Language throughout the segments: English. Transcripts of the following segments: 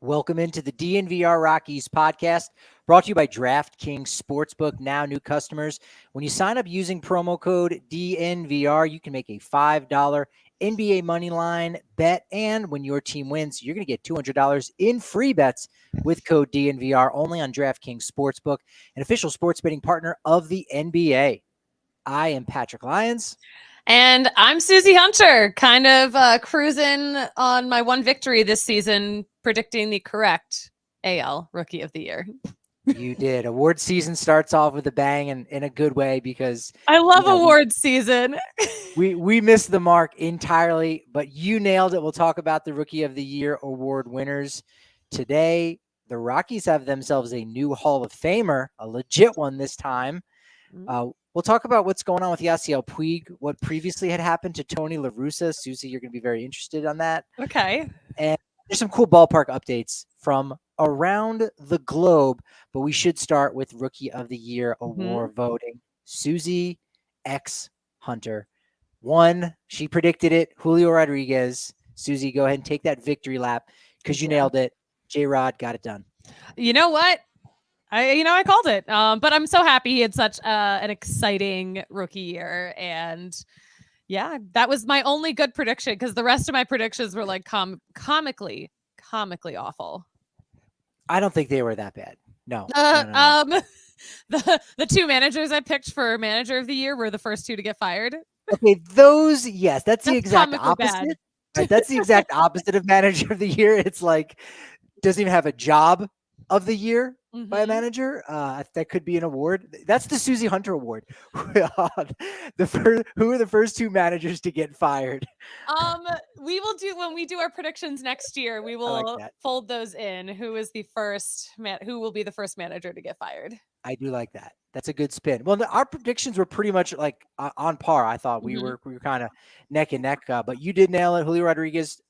Welcome into the DNVR Rockies podcast, brought to you by DraftKings Sportsbook. Now, new customers, when you sign up using promo code DNVR, you can make a $5 NBA moneyline bet, and when your team wins, you're going to get $200 in free bets with code DNVR only on DraftKings Sportsbook, an official sports betting partner of the NBA. I am Patrick Lyons. And I'm Susie Hunter, kind of cruising on my one victory this season, predicting the correct AL Rookie of the Year. You did. Award season starts off with a bang and in a good way because I love award season. we missed the mark entirely, but you nailed it. We'll talk about the Rookie of the Year award winners today. The Rockies have themselves a new Hall of Famer, a legit one this time. We'll talk about what's going on with Yasiel Puig, what previously had happened to Tony La Russa. Susie, you're going to be very interested on that. Okay. And there's some cool ballpark updates from around the globe, but we should start with Rookie of the Year award voting. Susie X Hunter won. She predicted it. Julio Rodríguez. Susie, go ahead and take that victory lap because you nailed it. J-Rod got it done. You know what? I called it. But I'm so happy he had such an exciting rookie year. And yeah, that was my only good prediction because the rest of my predictions were like comically awful. I don't think they were that bad. No. The two managers I picked for manager of the year were the first two to get fired. Okay, those, yes, that's the exact opposite. Right? That's the exact opposite of manager of the year. It's like, doesn't even have a job of the year by a manager. That could be an award. That's the Susie Hunter Award. Who are the first two managers to get fired? We will do when we do our predictions next year. We will fold those in. Who is the first who will be the first manager to get fired? I do like that. That's a good spin. Well, our predictions were pretty much like on par. I thought we were kind of neck and neck, but you did nail it. Julio Rodríguez,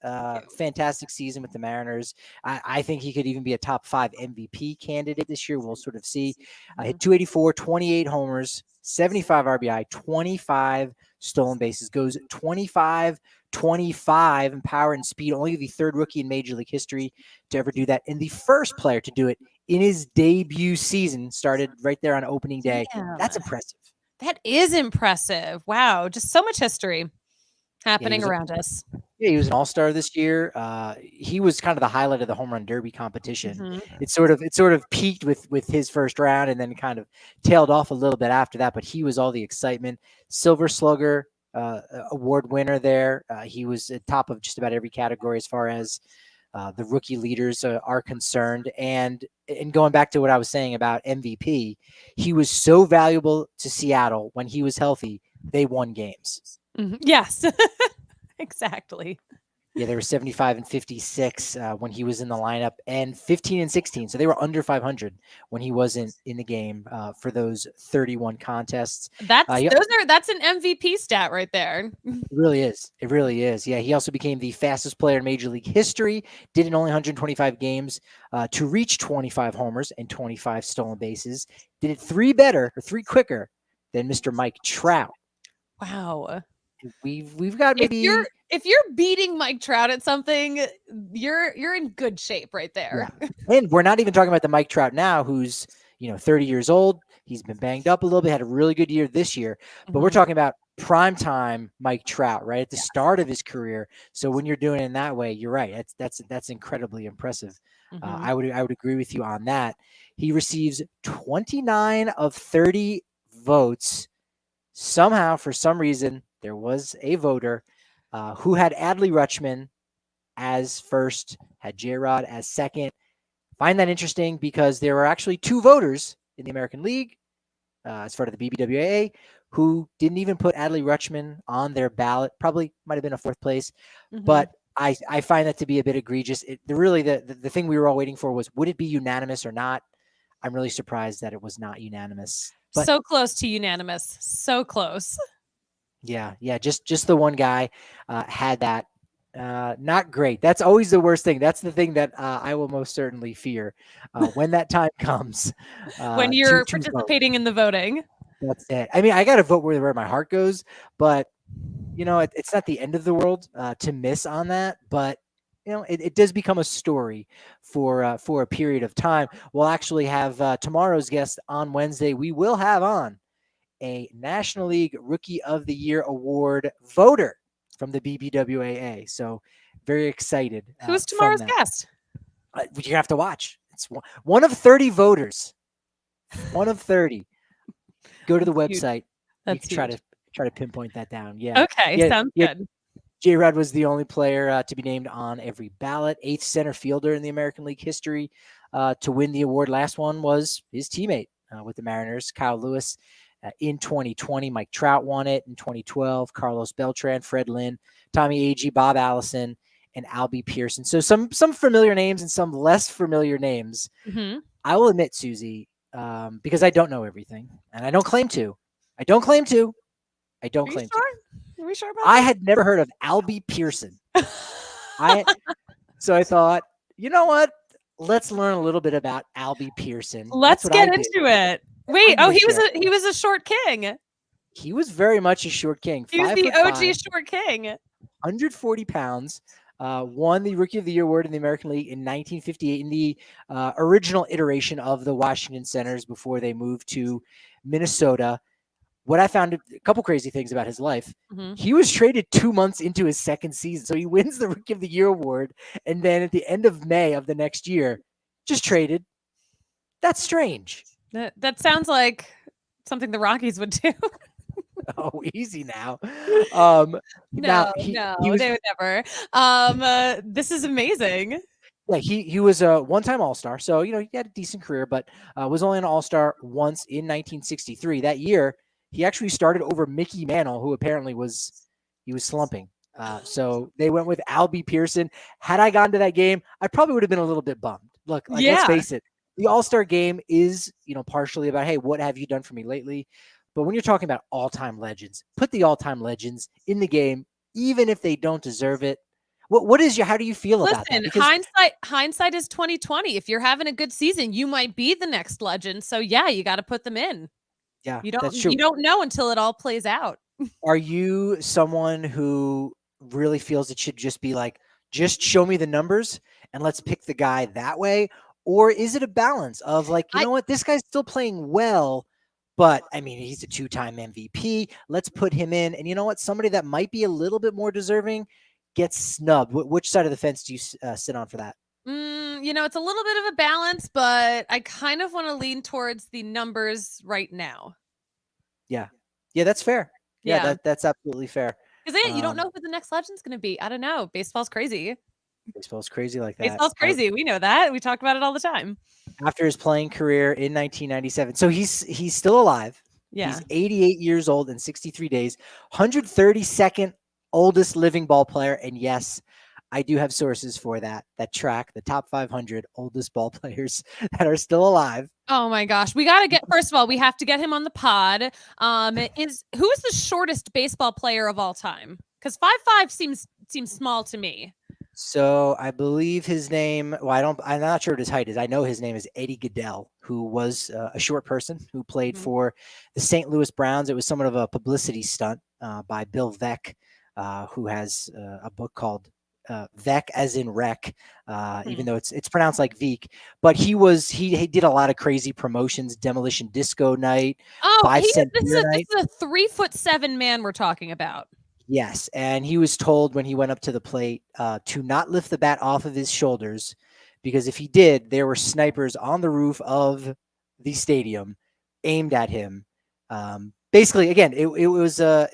fantastic season with the Mariners. I think he could even be a top 5 MVP candidate this year. We'll sort of see. Hit 284, 28 homers, 75 RBI, 25 stolen bases, goes 25 in power and speed. Only the third rookie in Major League history to ever do that, and the first player to do it in his debut season. Started right there on opening day. That's impressive. That is impressive. Wow. Just so much history happening around us. Yeah, he was an all-star this year. He was kind of the highlight of the home run derby competition. It sort of peaked with his first round and then kind of tailed off a little bit after that, but he was all the excitement. Silver Slugger award winner there. He was at top of just about every category as far as the rookie leaders are concerned. And going back to what I was saying about MVP, he was so valuable to Seattle when he was healthy. They won games. Yes, exactly. Yeah, they were 75 and 56 when he was in the lineup, and 15 and 16. So they were under 500 when he wasn't in the game for those 31 contests. That's an MVP stat right there. It really is. It really is. Yeah, he also became the fastest player in Major League history. Did in only 125 games to reach 25 homers and 25 stolen bases. Did it three quicker than Mr. Mike Trout. Wow. We've got maybe. If you're beating Mike Trout at something, you're in good shape right there. Yeah. And we're not even talking about the Mike Trout now, who's 30 years old. He's been banged up a little bit, had a really good year this year. But we're talking about primetime Mike Trout, right at the start of his career. So when you're doing it in that way, you're right. That's incredibly impressive. I would agree with you on that. He receives 29 of 30 votes. Somehow, for some reason, there was a voter who had Adley Rutschman as first, had J-Rod as second. Find that interesting because there were actually two voters in the American League, as part of the BBWAA, who didn't even put Adley Rutschman on their ballot. Probably might have been a fourth place, but I find that to be a bit egregious. The thing we were all waiting for was, would it be unanimous or not? I'm really surprised that it was not unanimous. But so close to unanimous. So close. Yeah. Just the one guy had that. Not great. That's always the worst thing. That's the thing that I will most certainly fear when that time comes. When you're participating in the voting. That's it. I mean, I got to vote where my heart goes, but it's not the end of the world to miss on that. But it does become a story for a period of time. We'll actually have tomorrow's guest on Wednesday. We will have on a National League Rookie of the Year award voter from the BBWAA. So very excited. Who's from tomorrow's that. guest? You have to watch. It's one of 30 voters. One of 30. Go to the That's huge. website. That's You can huge. try to pinpoint that down. Yeah. Okay, Yeah. sounds Yeah. good. J-Rod was the only player to be named on every ballot, 8th center fielder in the American League history to win the award. Last one was his teammate with the Mariners, Kyle Lewis, in 2020. Mike Trout won it in 2012. Carlos Beltran, Fred Lynn, Tommy Agee, Bob Allison, and Albie Pearson. So some familiar names and some less familiar names. Mm-hmm. I will admit, Susie, because I don't know everything, and I don't claim to. I don't claim to. Are we sure about I that? had never heard of Albie Pearson. So I thought, you know what? Let's learn a little bit about Albie Pearson. Let's get into it. Wait, he was a short king. He was very much a short king. He was the OG short king. 140 pounds. Won the Rookie of the Year award in the American League in 1958 in the original iteration of the Washington Senators before they moved to Minnesota. What I found a couple crazy things about his life. Mm-hmm. He was traded 2 months into his second season. So he wins the Rookie of the Year award. And then at the end of May of the next year, just traded. That's strange. That sounds like something the Rockies would do. Oh, easy now. No, they would never. This is amazing. Yeah, he was a one-time All-Star. So, he had a decent career, but was only an All-Star once in 1963. That year, he actually started over Mickey Mantle, who apparently was slumping. So they went with Albie Pearson. Had I gone to that game, I probably would have been a little bit bummed. Look, let's face it. The All-Star game is, partially about, hey, what have you done for me lately? But when you're talking about all-time legends, put the all-time legends in the game, even if they don't deserve it. How do you feel about that? Because hindsight is 2020. If you're having a good season, you might be the next legend. So yeah, you got to put them in. Yeah, that's true. You don't know until it all plays out. Are you someone who really feels it should just be like, just show me the numbers and let's pick the guy that way? Or is it a balance of like, you know what, this guy's still playing well, but I mean, he's a 2-time MVP. Let's put him in. And you know what? Somebody that might be a little bit more deserving gets snubbed. Which side of the fence do you sit on for that? It's a little bit of a balance, but I kind of want to lean towards the numbers right now. Yeah, that's fair. Yeah. That's absolutely fair. Because you don't know who the next legend's going to be. I don't know. Baseball's crazy. Baseball's crazy like that. Baseball's crazy. We know that. We talk about it all the time. After his playing career in 1997. So he's still alive. Yeah. He's 88 years old in 63 days, 132nd oldest living ball player. And yes, I do have sources for that track, the top 500 oldest ball players that are still alive. Oh my gosh. First of all, we have to get him on the pod. Who's the shortest baseball player of all time? Because 5'5" seems small to me. So I believe his name, I'm not sure what his height is. I know his name is Eddie Goodell, who was a short person who played for the St. Louis Browns. It was somewhat of a publicity stunt by Bill Veeck, who has a book called Veeck as in wreck, even though it's pronounced like Veek. But he did a lot of crazy promotions, Demolition Disco Night, 5 cent beer night. This is a 3'7" man we're talking about. Yes, and he was told when he went up to the plate to not lift the bat off of his shoulders, because if he did, there were snipers on the roof of the stadium aimed at him. Basically, again, it was a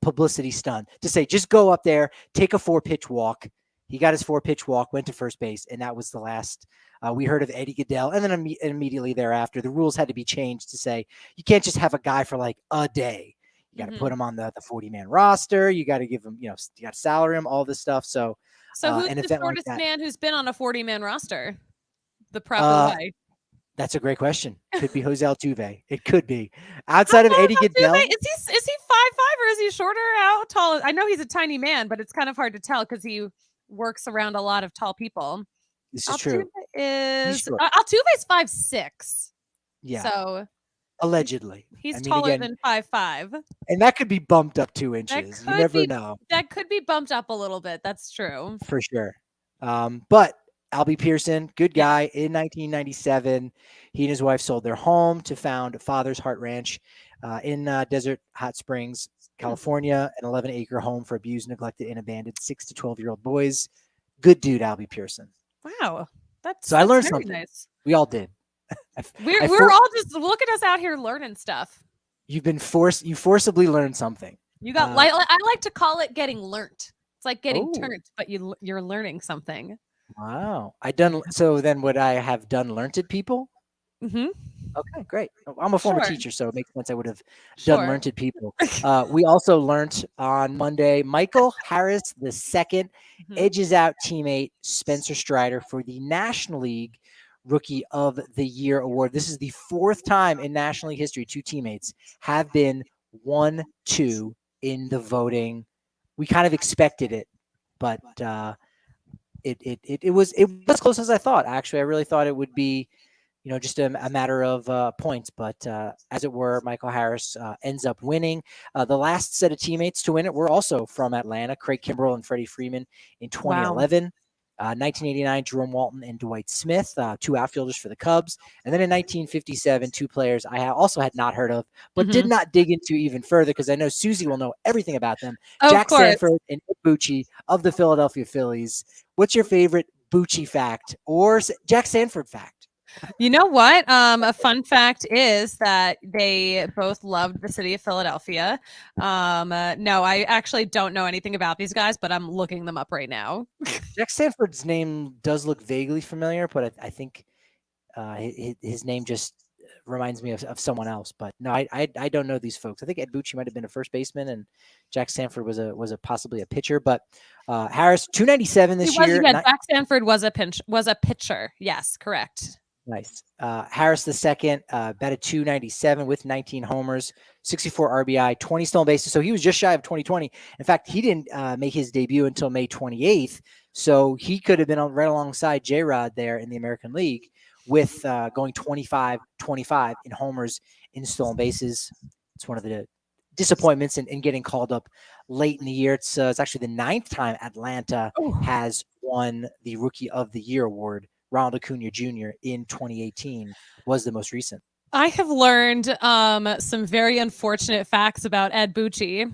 publicity stunt to say, just go up there, take a 4-pitch walk. He got his 4-pitch walk, went to first base, and that was the last we heard of Eddie Goodell. And then immediately thereafter, the rules had to be changed to say you can't just have a guy for like a day. You got to put him on the 40-man roster. You got to give him, you got to salary him, all this stuff. So who's the shortest man who's been on a 40-man roster? The proper way. That's a great question. Could be Jose Altuve. It could be. Outside of Eddie Goodell. Is he 5'5" or is he shorter? How tall? I know he's a tiny man, but it's kind of hard to tell because he works around a lot of tall people. This is true. Altuve's 5'6". Yeah. So allegedly. He's taller than 5'5". And that could be bumped up 2 inches. You never know. That could be bumped up a little bit. That's true. For sure. But Albie Pearson, good guy. In 1997, he and his wife sold their home to found Father's Heart Ranch in Desert Hot Springs, California, an 11-acre home for abused, neglected, and abandoned 6 to 12-year-old boys. Good dude, Albie Pearson. Wow, So I learned very something. nice. We all did. We're all just look at us out here learning stuff. You forcibly learned something. You got I like to call it getting learnt. It's like getting turned, but you're learning something. Wow. So then would I have done learned people? Mm-hmm. Okay, great. I'm a former teacher, so it makes sense I would have done learned people. We also learned on Monday, Michael Harris II edges out teammate Spencer Strider for the National League Rookie of the Year award. This is the 4th time in National League history 2 teammates have been 1-2 in the voting. We kind of expected it, but it was as close as I thought. Actually, I really thought it would be, just a matter of points. But as it were, Michael Harris ends up winning. The last set of teammates to win it were also from Atlanta, Craig Kimbrell and Freddie Freeman in 2011. 1989, Jerome Walton and Dwight Smith, 2 outfielders for the Cubs. And then in 1957, 2 players I also had not heard of, but did not dig into even further because I know Susie will know everything about them. Jack Sanford and Ed Bucci of the Philadelphia Phillies. What's your favorite Bucci fact or Jack Sanford fact? You know what? A fun fact is that they both loved the city of Philadelphia. No, I actually don't know anything about these guys, but I'm looking them up right now. Jack Sanford's name does look vaguely familiar, but I think his name just reminds me of someone else. But no, I don't know these folks. I think Ed Bucci might have been a first baseman, and Jack Sanford was a possibly a pitcher. But Harris, 297 this year. Yeah, Jack Sanford was a pitcher. Yes, correct. Nice. Harris II batted 297 with 19 homers, 64 RBI, 20 stolen bases. So he was just shy of 2020. In fact, he didn't make his debut until May 28th. So he could have been right alongside J-Rod there in the American League with going 25-25 in homers, in stolen bases. It's one of the disappointments in getting called up late in the year. It's actually the 9th time Atlanta has won the Rookie of the Year award. Ronald Acuna Jr. in 2018 was the most recent. I have learned some very unfortunate facts about Ed Bucci.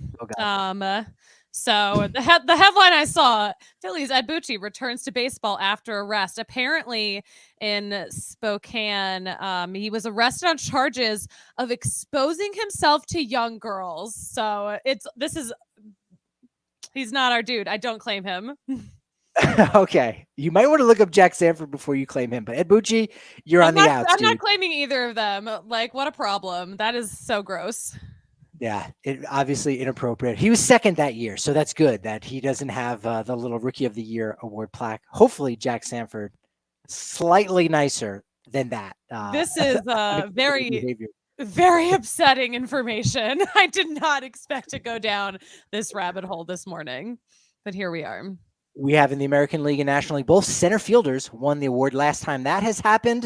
So the headline I saw, Phillies Ed Bucci returns to baseball after arrest. Apparently in Spokane, he was arrested on charges of exposing himself to young girls. So he's not our dude. I don't claim him. Okay. You might want to look up Jack Sanford before you claim him, but Ed Bucci, you're on the outs, I'm not claiming either of them. Like, what a problem. That is so gross. Yeah, it obviously inappropriate. He was 2nd that year, so that's good that he doesn't have the little Rookie of the Year award plaque. Hopefully Jack Sanford, slightly nicer than that. This is very, very upsetting information. I did not expect to go down this rabbit hole this morning, but here we are. We have in the American League and National League, both center fielders won the award. Last time that has happened,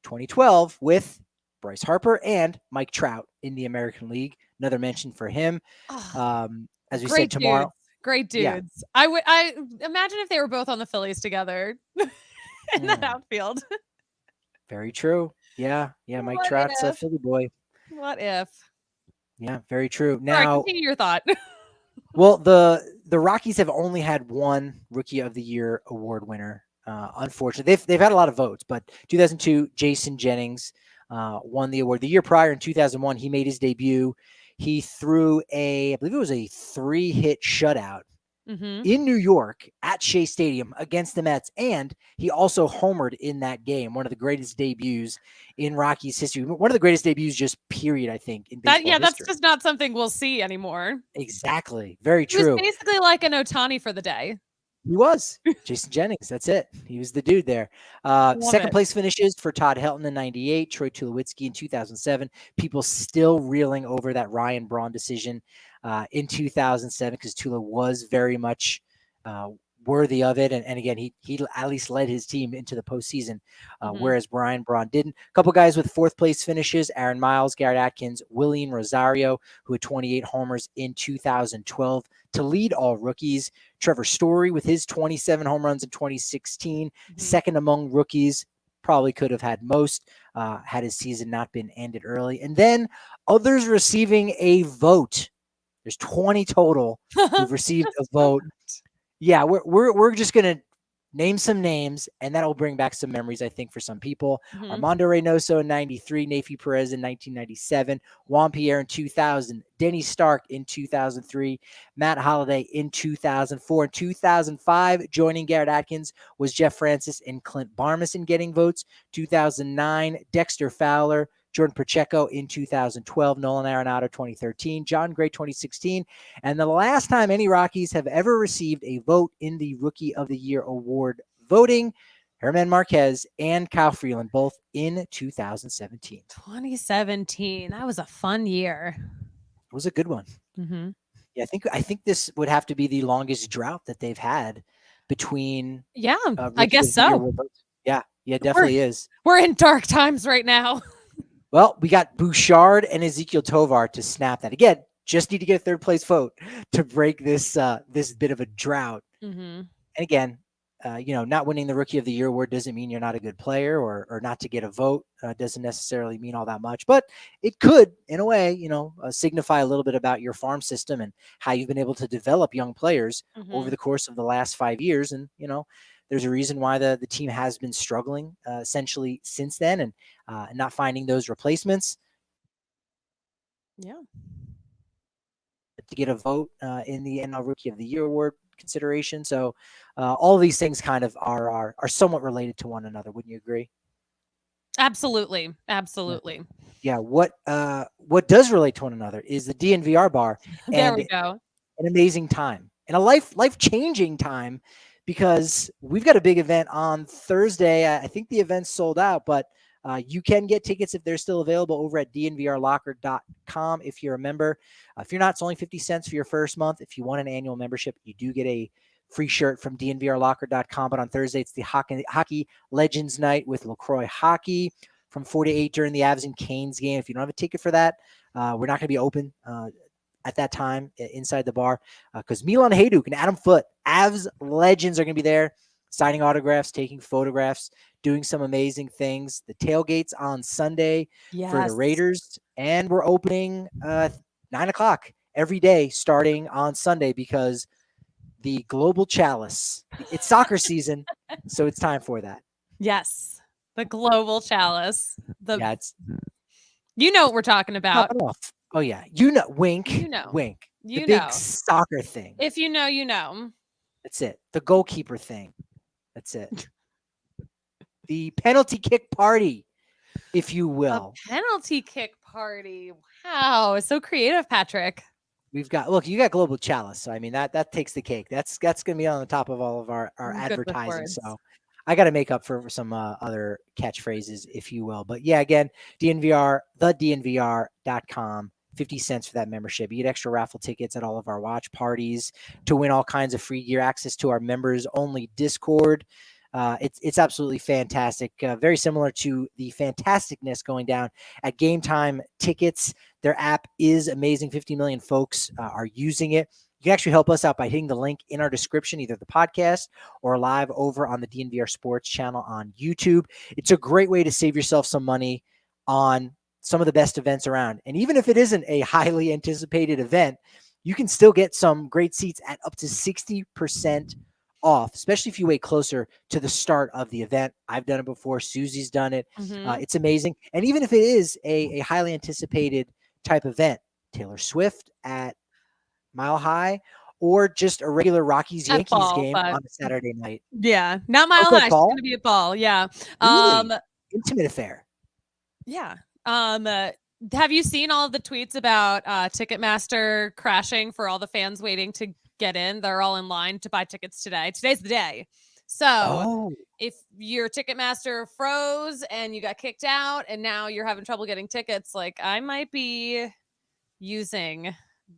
2012, with Bryce Harper and Mike Trout in the American League. Another mention for him. As we said tomorrow. Great dudes. Yeah. I imagine if they were both on the Phillies together in that outfield. Very true. Yeah. Mike Trout's a Philly boy. What if? Yeah, very true. Now, all right, continue your thought. Well, the Rockies have only had one Rookie of the Year award winner. Unfortunately, they've had a lot of votes, but 2002, Jason Jennings won the award. The year prior, in 2001, he made his debut. He threw I believe it was a 3-hit shutout in New York at Shea Stadium against the Mets, and he also homered in that game. One of the greatest debuts in Rockies history. One of the greatest debuts, just period, I think, in baseball history. That's just not something we'll see anymore. Exactly. Very true. He was basically like an Ohtani for the day. He was. Jason Jennings. That's it. He was the dude there. Second place finishes for Todd Helton in 98, Troy Tulowitzki in 2007. People still reeling over that Ryan Braun decision in 2007 because Tula was very much worthy of it. And again, he at least led his team into the postseason, whereas Ryan Braun didn't. A couple guys with 4th place finishes, Aaron Miles, Garrett Atkins, William Rosario, who had 28 homers in 2012. to lead all rookies. Trevor Story with his 27 home runs in 2016, second among rookies. Probably could have had most had his season not been ended early. And then others receiving a vote. There's 20 total who've received a vote. Yeah, we're just gonna name some names, and that'll bring back some memories, I think, for some people. Armando Reynoso in 93, Nafi Perez in 1997, Juan Pierre in 2000, Denny Stark in 2003, Matt Holliday in 2004. In 2005, joining Garrett Atkins was Jeff Francis and Clint Barmison getting votes. 2009, Dexter Fowler, Jordan Pacheco in 2012, Nolan Arenado 2013, John Gray 2016, and the last time any Rockies have ever received a vote in the Rookie of the Year award voting, Herman Marquez and Kyle Freeland, both in 2017. 2017. That was a fun year. It was a good one. Yeah, I think this would have to be the longest drought that they've had between. Yeah, I guess so. Yeah, definitely is. We're in dark times right now. Well, we got Bouchard and Ezekiel Tovar to snap that. Again, just need to get a third place vote to break this this bit of a drought. And again, not winning the Rookie of the Year award doesn't mean you're not a good player, or not to get a vote doesn't necessarily mean all that much. But it could, in a way, signify a little bit about your farm system and how you've been able to develop young players over the course of the last 5 years. And, there's a reason why the team has been struggling essentially since then, and not finding those replacements. Yeah. To get a vote in the NL Rookie of the Year award consideration. So all of these things kind of are somewhat related to one another. Wouldn't you agree? Absolutely. Yeah. What does relate to one another is the DNVR bar. There we go. An amazing time and a life-changing time, because we've got a big event on Thursday. I think the event's sold out, but you can get tickets if they're still available over at dnvrlocker.com if you're a member. If you're not, it's only 50 cents for your first month. If you want an annual membership, you do get a free shirt from dnvrlocker.com. But on Thursday, it's the Hockey Legends Night with LaCroix Hockey from 4 to 8 during the Avs and Canes game. If you don't have a ticket for that, we're not going to be open at that time inside the bar, because Milan Hajduk and Adam Foote, Avs legends, are going to be there signing autographs, taking photographs, doing some amazing things. The tailgate's on Sunday for the Raiders, and we're opening 9:00 every day starting on Sunday, because the Global Chalice, it's soccer season, so it's time for that. Yes, the Global Chalice. You know what we're talking about. Oh yeah, wink, wink. The big soccer thing. If you know, you know. That's it. The goalkeeper thing. That's it. The penalty kick party, if you will. A penalty kick party. Wow, so creative, Patrick. You got Global Chalice. So I mean that takes the cake. That's going to be on the top of all of our advertising. So I got to make up for some other catchphrases, if you will. But yeah, again, DNVR.com. 50 cents for that membership. You get extra raffle tickets at all of our watch parties, to win all kinds of free gear, access to our members only Discord. It's absolutely fantastic. Very similar to the fantasticness going down at Game Time Tickets. Their app is amazing. 50 million folks are using it. You can actually help us out by hitting the link in our description, either the podcast or live over on the DNVR Sports channel on YouTube. It's a great way to save yourself some money on some of the best events around. And even if it isn't a highly anticipated event, you can still get some great seats at up to 60% off, especially if you wait closer to the start of the event. I've done it before. Susie's done it. It's amazing. And even if it is a highly anticipated type event, Taylor Swift at Mile High, or just a regular Rockies-Yankees game on a Saturday night. Yeah, not Mile High. It's going to be at Ball. Yeah. Really? Intimate affair. Yeah. Have you seen all of the tweets about Ticketmaster crashing for all the fans waiting to get in? They're all in line to buy tickets today. Today's the day. So if your Ticketmaster froze and you got kicked out and now you're having trouble getting tickets, like, I might be using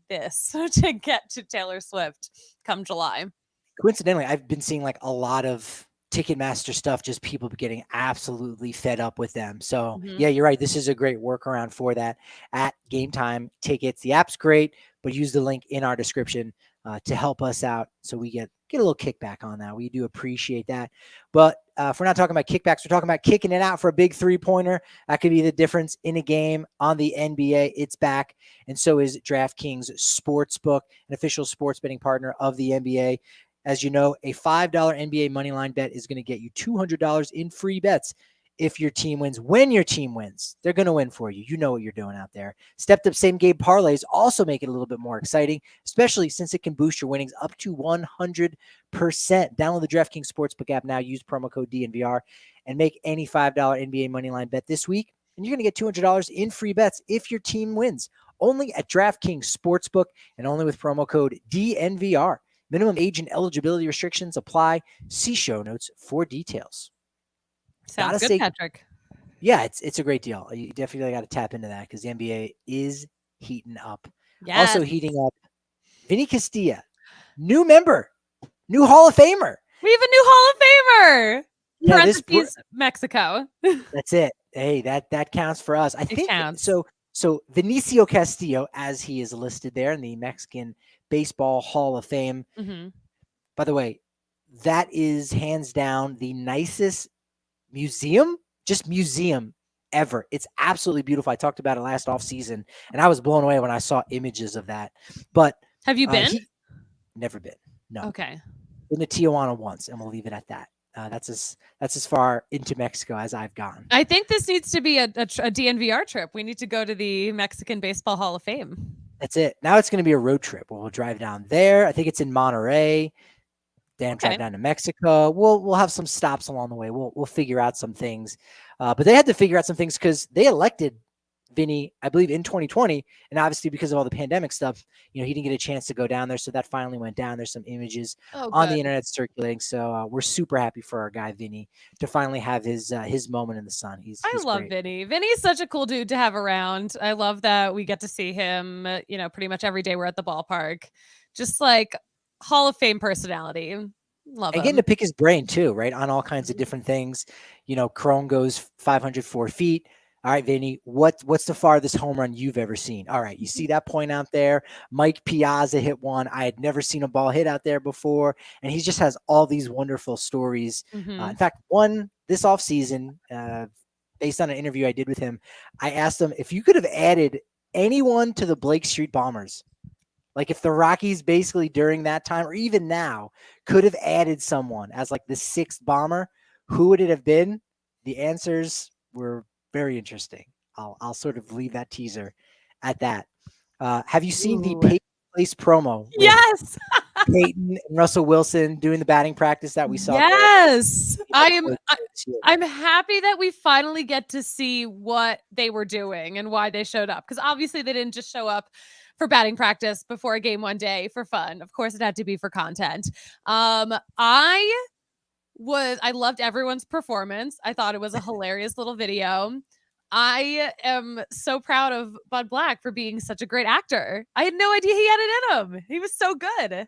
this to get to Taylor Swift come July. Coincidentally, I've been seeing like a lot of Ticketmaster stuff, just people getting absolutely fed up with them. So yeah, you're right. This is a great workaround for that at Game Time Tickets. The app's great, but use the link in our description to help us out, so we get a little kickback on that. We do appreciate that. But if we're not talking about kickbacks, we're talking about kicking it out for a big 3-pointer. That could be the difference in a game on the NBA. It's back, and so is DraftKings Sportsbook, an official sports betting partner of the NBA. As you know, a $5 NBA moneyline bet is going to get you $200 in free bets if your team wins. When your team wins, they're going to win for you. You know what you're doing out there. Stepped up same game parlays also make it a little bit more exciting, especially since it can boost your winnings up to 100%. Download the DraftKings Sportsbook app now. Use promo code DNVR and make any $5 NBA moneyline bet this week, and you're going to get $200 in free bets if your team wins. Only at DraftKings Sportsbook and only with promo code DNVR. Minimum age and eligibility restrictions apply. See show notes for details. Sounds good, Patrick. Yeah, it's a great deal. You definitely got to tap into that because the NBA is heating up. Yes. Also heating up, Vinny Castilla, new member, new Hall of Famer. We have a new Hall of Famer. Yeah, Parentheses, Mexico. That's it. Hey, that counts for us. I think counts. So Vinicio Castillo, as he is listed there in the Mexican Baseball Hall of Fame. Mm-hmm. By the way, that is hands down the nicest museum ever. It's absolutely beautiful. I talked about it last off season, and I was blown away when I saw images of that. But have you been? Never been. No. Okay. Been to Tijuana once, and we'll leave it at that. That's as far into Mexico as I've gone. I think this needs to be a DNVR trip. We need to go to the Mexican Baseball Hall of Fame. That's it. Now it's going to be a road trip where we'll drive down there. I think it's in Monterrey. Then drive down to Mexico. We'll have some stops along the way. We'll figure out some things. But they had to figure out some things because they elected Vinny, I believe, in 2020, and obviously because of all the pandemic stuff, he didn't get a chance to go down there. So that finally went down. There's some images on the internet circulating. So we're super happy for our guy Vinny to finally have his moment in the sun. He's love great. Vinny. Vinny's such a cool dude to have around. I love that we get to see him, pretty much every day we're at the ballpark. Just like Hall of Fame personality. Love him. Getting to pick his brain too, right? On all kinds of different things. Crone goes 504 feet. All right, Vinny, what's the farthest home run you've ever seen? All right, you see that point out there? Mike Piazza hit one. I had never seen a ball hit out there before. And he just has all these wonderful stories. Mm-hmm. In fact, one this offseason, based on an interview I did with him, I asked him if you could have added anyone to the Blake Street Bombers. Like if the Rockies basically during that time or even now could have added someone as like the sixth bomber, who would it have been? The answers were very interesting. I'll sort of leave that teaser at that. Have you seen the Peyton Place promo? Yes. Peyton and Russell Wilson doing the batting practice that we saw. Yes. I'm happy that we finally get to see what they were doing and why they showed up. Because obviously they didn't just show up for batting practice before a game one day for fun. Of course, it had to be for content. I loved everyone's performance. I thought it was a hilarious little video. I am so proud of Bud Black for being such a great actor. I had no idea he had it in him. He was so good.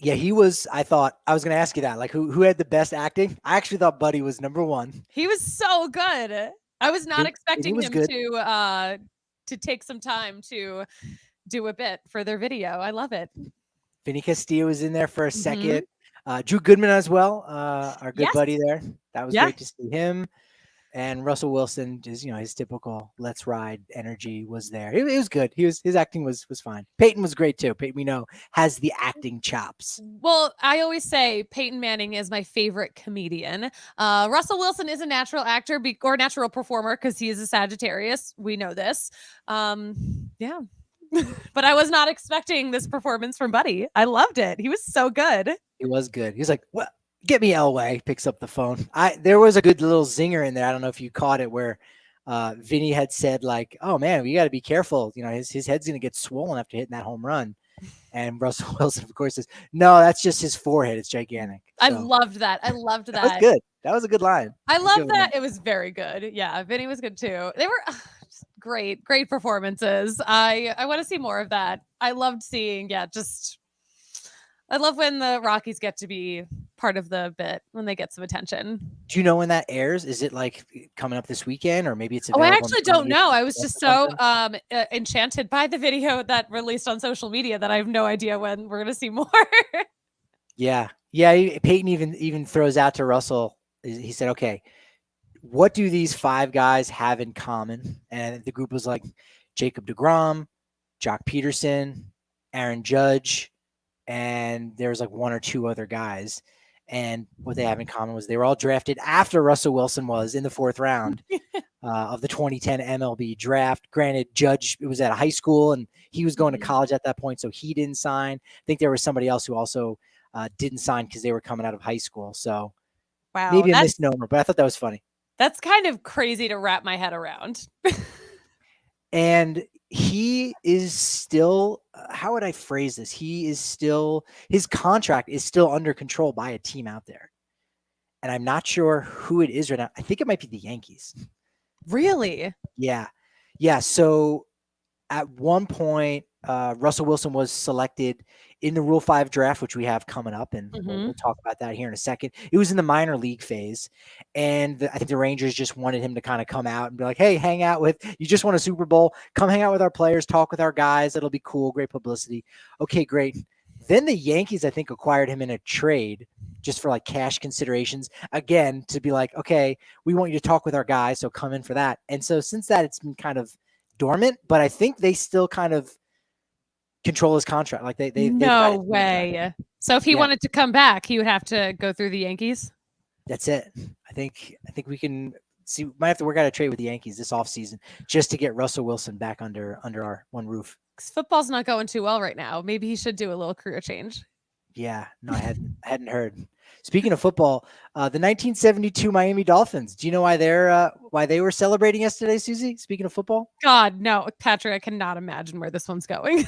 Yeah, he was. I thought I was going to ask you that. Like, who had the best acting? I actually thought Buddy was number one. He was so good. I was not expecting him to take some time to do a bit for their video. I love it. Vinny Castillo was in there for a second. Drew Goodman as well, our good buddy there. That was great to see him. And Russell Wilson, just his typical "let's ride" energy was there. It was good. His acting was fine. Peyton was great too. Peyton, we know, has the acting chops. Well, I always say Peyton Manning is my favorite comedian. Russell Wilson is a natural actor or natural performer because he is a Sagittarius. We know this. Yeah. But I was not expecting this performance from Buddy. I loved it. He was so good. He was good. He's like, "What? Get me Elway." Picks up the phone. There was a good little zinger in there. I don't know if you caught it, where Vinny had said like, "Oh man, we got to be careful. His head's gonna get swollen after hitting that home run." And Russell Wilson, of course, says, "No, that's just his forehead. It's gigantic." So, I loved that. I loved that. That was good. That was a good line. I love that. It was very good. Yeah, Vinny was good too. They were great performances. I want to see more of that. I loved seeing, I love when the Rockies get to be part of the bit when they get some attention. Do you know when that airs? Is it like coming up this weekend, or maybe it's Oh, I available? actually don't know. I was just so enchanted by the video that released on social media that I have no idea when we're going to see more. Yeah. Peyton even throws out to Russell. He said, "Okay, what do these 5 guys have in common?" And the group was like Jacob deGrom, Jock Peterson, Aaron Judge, and there was like 1 or 2 other guys. And what they have in common was they were all drafted after Russell Wilson was in the 4th round of the 2010 MLB draft. Granted, Judge, it was at a high school and he was going to college at that point, so he didn't sign. I think there was somebody else who also didn't sign because they were coming out of high school. So maybe a misnomer, but I thought that was funny. That's kind of crazy to wrap my head around. And he is still, how would I phrase this? His contract is still under control by a team out there. And I'm not sure who it is right now. I think it might be the Yankees. Really? Yeah. So at one point, Russell Wilson was selected in the Rule 5 draft, which we have coming up, and we'll talk about that here in a second. It was in the minor league phase, and I think the Rangers just wanted him to kind of come out and be like, hey, hang out with – you just won a Super Bowl. Come hang out with our players, talk with our guys. It'll be cool, great publicity. Okay, great. Then the Yankees, I think, acquired him in a trade just for like cash considerations, again, to be like, okay, we want you to talk with our guys, so come in for that. And so since that, it's been kind of dormant, but I think they still kind of control his contract. Like they no way. So if he wanted to come back, he would have to go through the Yankees. That's it. I think we can see. Might have to work out a trade with the Yankees this offseason just to get Russell Wilson back under our one roof. Football's not going too well right now. Maybe he should do a little career change. Yeah, no, I hadn't heard. Speaking of football, the 1972 Miami Dolphins. Do you know why they were celebrating yesterday, Susie? Speaking of football, God, no, Patrick, I cannot imagine where this one's going.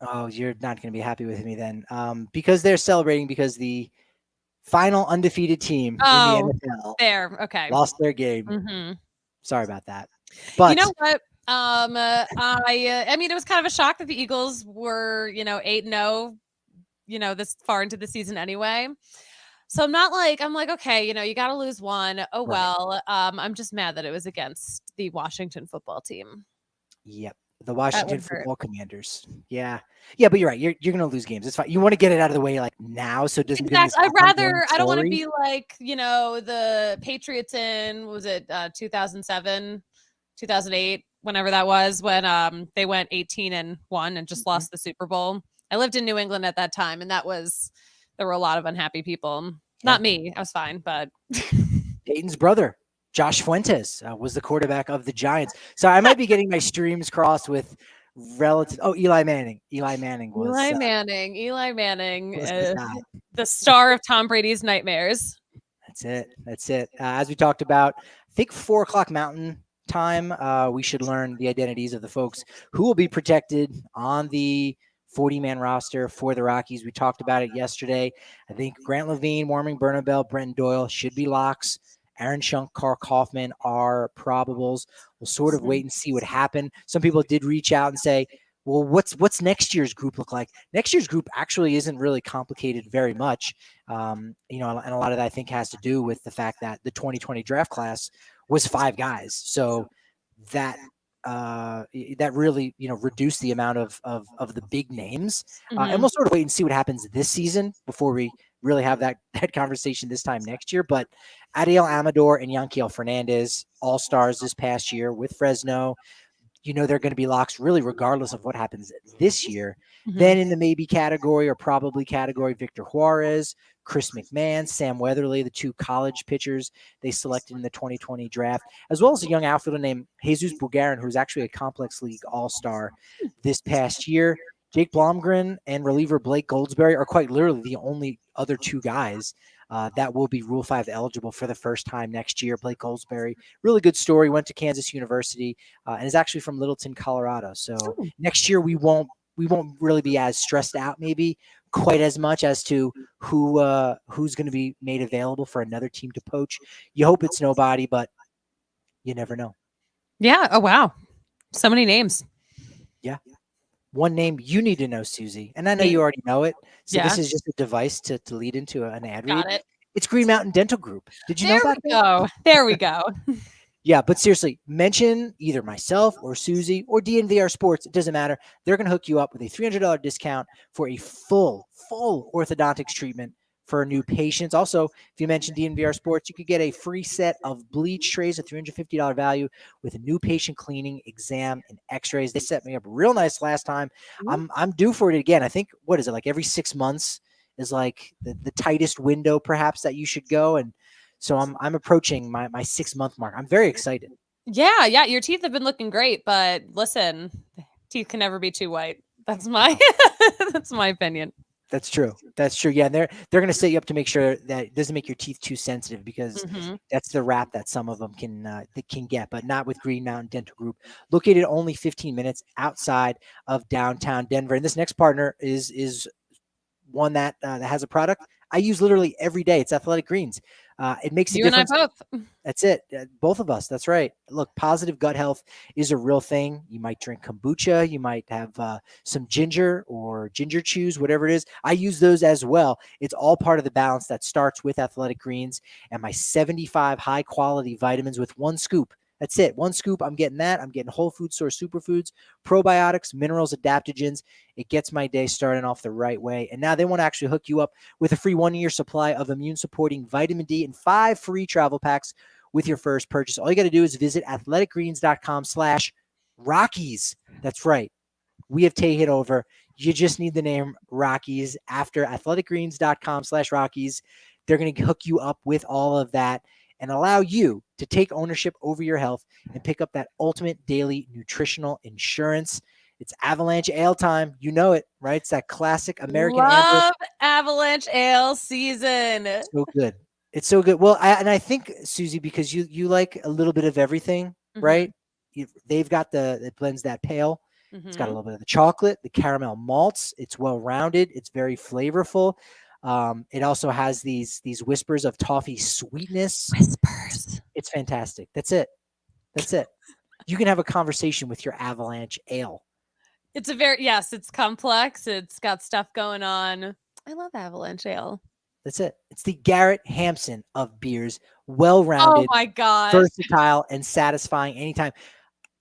Oh, you're not going to be happy with me then, because they're celebrating because the final undefeated team in the NFL lost their game. Mm-hmm. Sorry about that, but you know what? I mean, it was kind of a shock that the Eagles were, 8-0, this far into the season anyway. So I'm like, okay, you got to lose one. Oh, well, I'm just mad that it was against the Washington football team. Yep. The Washington Football Commanders. Yeah. But you're right. You're going to lose games. It's fine. You want to get it out of the way like now. So it doesn't. Exactly. I don't want to be like, the Patriots in, was it 2007, 2008, whenever that was, when they went 18-1 and just lost the Super Bowl. I lived in New England at that time, and there were a lot of unhappy people. Not me. I was fine, but Peyton's brother, Josh Fuentes, was the quarterback of the Giants. So I might be getting my streams crossed with relative. Oh, Eli Manning. Eli Manning, the star of Tom Brady's nightmares. That's it. As we talked about, I think 4:00 Mountain time, we should learn the identities of the folks who will be protected on the 40-man roster for the Rockies. We talked about it yesterday. I think Grant Levine, Warming Bernabel, Brenton Doyle should be locks. Aaron Schunk, Carl Kaufman are probables. We'll sort of wait and see what happened. Some people did reach out and say, well, what's next year's group look like? Next year's group actually isn't really complicated very much. And a lot of that I think has to do with the fact that the 2020 draft class was 5 guys. So that really, reduced the amount of the big names. And we'll sort of wait and see what happens this season before we really have that conversation this time next year. But Adiel Amador and Yanquiel Fernandez, all-stars this past year with Fresno, they're going to be locks really regardless of what happens this year. Then in the maybe category or probably category, Victor Juarez, Chris McMahon, Sam Weatherly, the 2 college pitchers they selected in the 2020 draft, as well as a young outfielder named Jesus Bugarin, who's actually a complex league all-star this past year. Jake Blomgren and reliever Blake Goldsberry are quite literally the only other 2 guys that will be Rule 5 eligible for the first time next year. Blake Goldsberry, really good story, went to Kansas University and is actually from Littleton, Colorado. So next year we won't really be as stressed out, maybe quite as much as to who's going to be made available for another team to poach. You hope it's nobody, but you never know. Yeah. Oh, wow. So many names. Yeah. one name you need to know, Susie, and I know Me? you already know it. So Yeah, this is just a device to lead into an ad got read. it. It's Green Mountain Dental Group. Did you know There about we that? go. There we go. Yeah, but seriously, mention either myself or Susie or DNVR Sports. It doesn't matter. They're going to hook you up with a $300 discount for a full orthodontics treatment for new patients. Also, if you mention DNVR Sports, you could get a free set of bleach trays, a $350 value with a new patient cleaning, exam, and X-rays. They set me up real nice last time. I'm due for it again. I think what is it, like every 6 months is like the tightest window perhaps that you should go, and so I'm approaching my 6 month mark. I'm very excited. Yeah, yeah. Your teeth have been looking great, but listen, teeth can never be too white. That's my that's my opinion. That's true. That's true. Yeah, and they're going to set you up to make sure that it doesn't make your teeth too sensitive, because Hmm. that's the rap that some of them can get, but not with Green Mountain Dental Group. Located only 15 minutes outside of downtown Denver. And this next partner is one that has a product I use literally every day. It's Athletic Greens. It makes a You and I difference. both. That's it. Both of us. That's right. Look, positive gut health is a real thing. You might drink kombucha. You might have some ginger or ginger chews, whatever it is. I use those as well. It's all part of the balance that starts with Athletic Greens and my 75 high quality vitamins with one scoop. That's it. One scoop. I'm getting that. I'm getting whole food source superfoods, probiotics, minerals, adaptogens. It gets my day starting off the right way. And now they want to actually hook you up with a free 1 year supply of immune supporting vitamin D and 5 free travel packs with your first purchase. All you got to do is visit athleticgreens.com/Rockies. That's right. We have taken over. You just need the name Rockies after athleticgreens.com/Rockies. They're going to hook you up with all of that and allow you to take ownership over your health and pick up that ultimate daily nutritional insurance. It's Avalanche Ale time. You know it, right? It's that classic American amber. Love Avalanche Ale season. So good. It's so good. Well, I think, Susie, because you like a little bit of everything, Hmm. right? They've got it blends that pale. It's got a Hmm. little bit of the chocolate, the caramel malts. It's well rounded. It's very flavorful. It also has these whispers of toffee sweetness. Whispers. It's fantastic. That's it. That's it. You can have a conversation with your Avalanche Ale. It's it's complex. It's got stuff going on. I love Avalanche Ale. That's it. It's the Garrett Hampson of beers. Oh Well-rounded, my gosh. versatile, and satisfying anytime.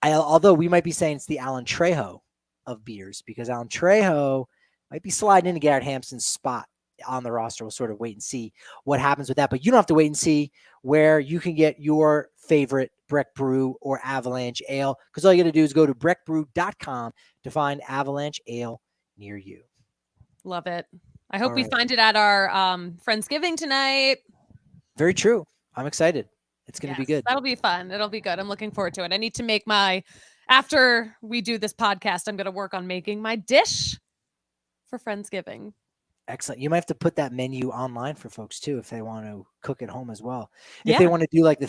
Although we might be saying it's the Alan Trejo of beers, because Alan Trejo might be sliding into Garrett Hampson's spot on the roster. We'll sort of wait and see what happens with that. But you don't have to wait and see where you can get your favorite Breck Brew or Avalanche Ale, because all you got to do is go to breckbrew.com to find Avalanche Ale near you. Love it. I hope All we right. find it at our Friendsgiving tonight. Very true. I'm excited. It's going to be Yes, good. that'll be fun. It'll be good. I'm looking forward to it. I need to make after we do this podcast, I'm going to work on making my dish for Friendsgiving. Excellent. You might have to put that menu online for folks too, if they want to cook at home as well. If Yeah. they want to do like the